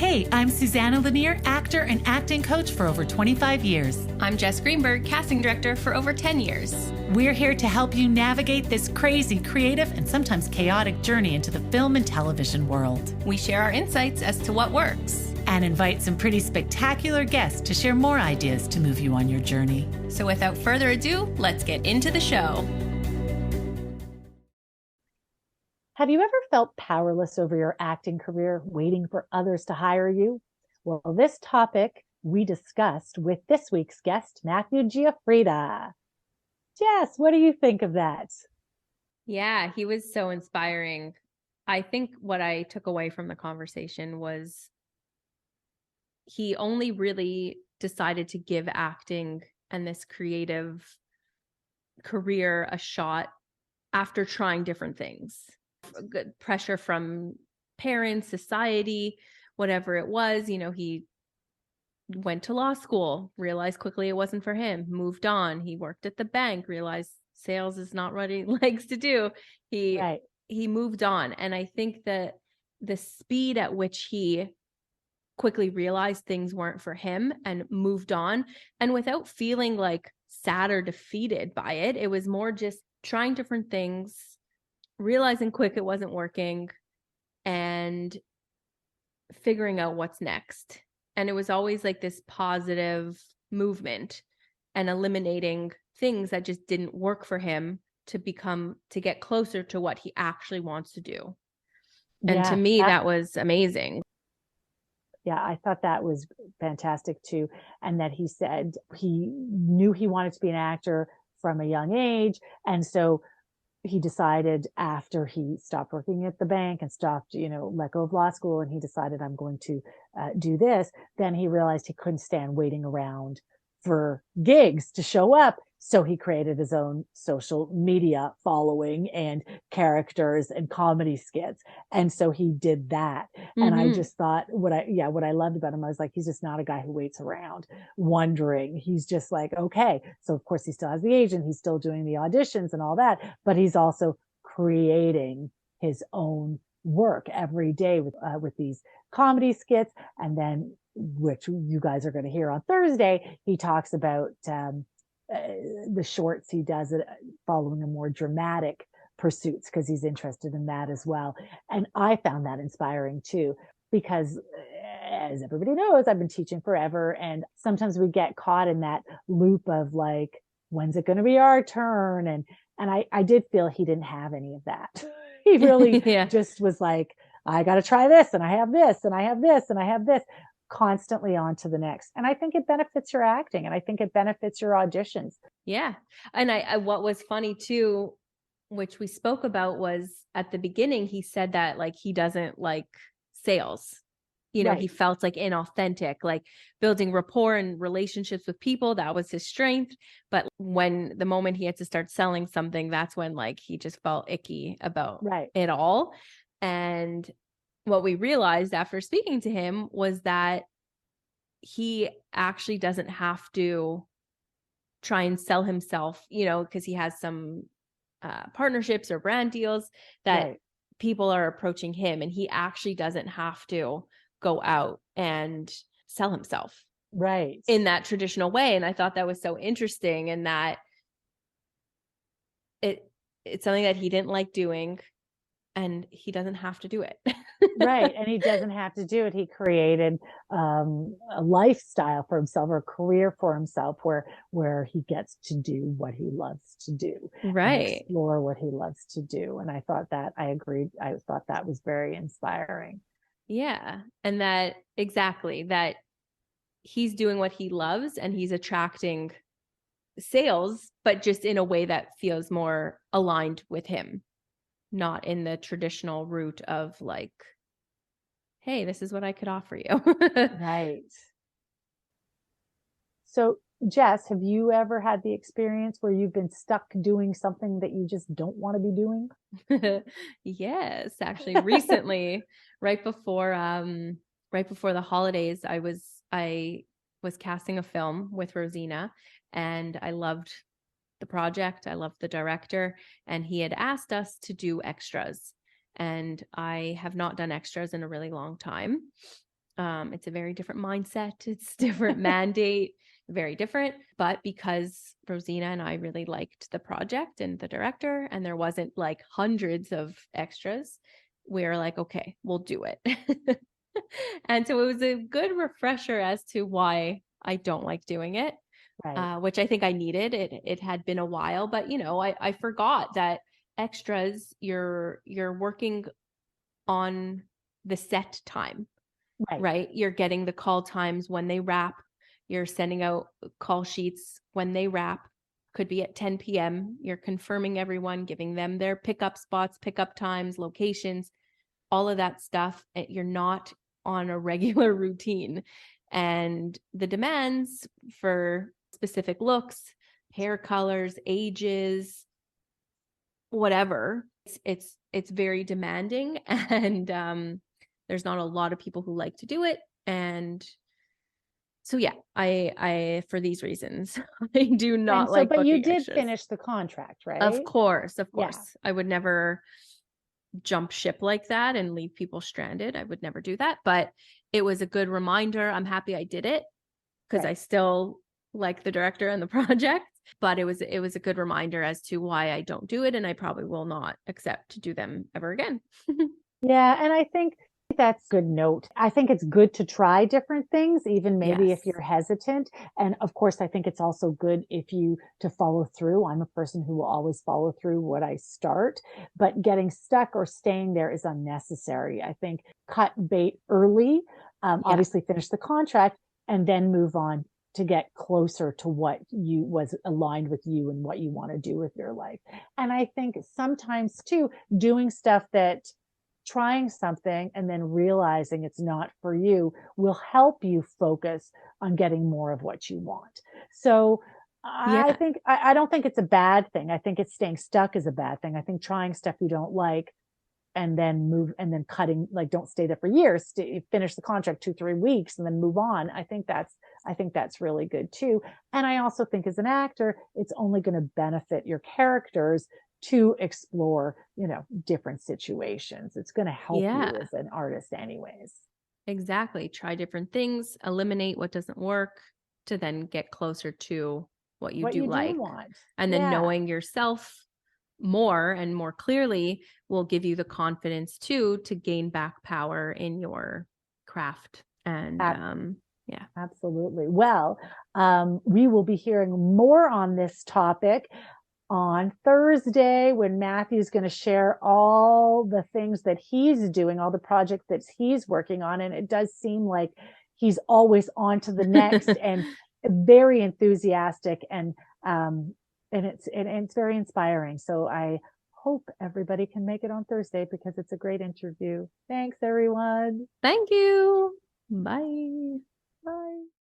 Hey, I'm Susanna Lanier, actor and acting coach for over 25 years. I'm Jess Greenberg, casting director for over 10 years. We're here to help you navigate this crazy, creative, and sometimes chaotic journey into the film and television world. We share our insights as to what works. And invite some pretty spectacular guests to share more ideas to move you on your journey. So without further ado, let's get into the show. Have you ever felt powerless over your acting career, waiting for others to hire you? Well, this topic we discussed with this week's guest, Matthew Giaffrida. Jess, what do you think of that? Yeah, he was so inspiring. I think what I took away from the conversation was he only really decided to give acting and this creative career a shot after trying different things. Good pressure from parents, society, whatever it was. You know, he went to law school, realized quickly it wasn't for him, moved on. He worked at the bank, realized sales is not what he likes to do. He moved on. And I think that the speed at which he quickly realized things weren't for him and moved on, and without feeling like sad or defeated by it, it was more just trying different things, realizing quick it wasn't working, and figuring out what's next. And it was always like this positive movement and eliminating things that just didn't work for him to get closer to what he actually wants to do. And to me, that was amazing. Yeah, I thought that was fantastic too. And that he said he knew he wanted to be an actor from a young age. And so he decided after he stopped working at the bank and stopped, let go of law school, and he decided, I'm going to do this. Then he realized he couldn't stand waiting around for gigs to show up. So he created his own social media following and characters and comedy skits. And so he did that. Mm-hmm. And I just thought what I loved about him, I was like, he's just not a guy who waits around wondering. He's just like, okay. So of course he still has the agent. He's still doing the auditions and all that, but he's also creating his own work every day with these comedy skits. And then, which you guys are going to hear on Thursday, he talks about the shorts he does following a more dramatic pursuits, because he's interested in that as well. And I found that inspiring too, because as everybody knows, I've been teaching forever. And sometimes we get caught in that loop of like, when's it going to be our turn? And I did feel he didn't have any of that. He really just was like, I got to try this, and I have this, and I have this, and I have this, constantly on to the next. And I think it benefits your acting, and I think it benefits your auditions. Yeah. And I what was funny too, which we spoke about, was at the beginning, he said that like he doesn't like sales. He felt like inauthentic, like building rapport and relationships with people. That was his strength. But when the moment he had to start selling something, that's when like he just felt icky about it all. And what we realized after speaking to him was that he actually doesn't have to try and sell himself, because he has some partnerships or brand deals that people are approaching him, and he actually doesn't have to go out and sell himself in that traditional way. And I thought that was so interesting, and that it's something that he didn't like doing, and he doesn't have to do it. And he doesn't have to do it. He created a lifestyle for himself, or a career for himself, where he gets to do what he loves to do, explore what he loves to do. And I thought that, I agreed. I thought that was very inspiring. Yeah. And that he's doing what he loves, and he's attracting sales, but just in a way that feels more aligned with him. Not in the traditional route of like, hey, this is what I could offer you. So, Jess, have you ever had the experience where you've been stuck doing something that you just don't want to be doing? Yes, actually recently, right before the holidays, I was casting a film with Rosina, and I loved the project. I loved the director, and he had asked us to do extras. And I have not done extras in a really long time. It's a very different mindset. It's different mandate, very different. But because Rosina and I really liked the project and the director, and there wasn't like hundreds of extras, we were like, okay, we'll do it. And so it was a good refresher as to why I don't like doing it, Right. which I think I needed. It had been a while, but you know, I forgot that extras, you're working on the set time, Right. right? You're getting the call times when they wrap. You're sending out call sheets when they wrap. Could be at 10 p.m. You're confirming everyone, giving them their pickup spots, pickup times, locations, all of that stuff. You're not on a regular routine. And the demands for specific looks, hair colors, ages, whatever, it's very demanding. And there's not a lot of people who like to do it. And so yeah, I for these reasons, I do And not so, like but you booking did extras. finish the contract, right? Of course, Yeah. I would never jump ship like that and leave people stranded. I would never do that. But it was a good reminder. I'm happy I did it because I Right. still like the director and the project. But it was a good reminder as to why I don't do it, and I probably will not accept to do them ever again. Yeah, and I think that's a good note. I think it's good to try different things, even maybe if Yes. you're hesitant. And of course, I think it's also good if you to follow through. I'm a person who will always follow through what I start, but getting stuck or staying there is unnecessary. I think cut bait early, Yeah. obviously finish the contract, and then move on to get closer to what you was aligned with you and what you want to do with your life. And I think sometimes too, doing stuff that trying something and then realizing it's not for you will help you focus on getting more of what you want. So I Yeah. think I don't think it's a bad thing. I think it's staying stuck is a bad thing. I think trying stuff you don't like and then move and then cutting, like, don't stay there for years, finish the contract 2 3 weeks and then move on. I think that's really good too. And I also think as an actor it's only going to benefit your characters to explore, different situations. It's going to help Yeah. you as an artist anyways. Exactly. Try different things, eliminate what doesn't work to then get closer to what you What do you do like. want. And then Yeah. knowing yourself more and more clearly will give you the confidence too to gain back power in your craft. And yeah. Absolutely. Well, we will be hearing more on this topic on Thursday when Matthew's going to share all the things that he's doing, all the projects that he's working on. And it does seem like he's always on to the next and very enthusiastic and it's very inspiring. So I hope everybody can make it on Thursday because it's a great interview. Thanks, everyone. Thank you. Bye. Bye.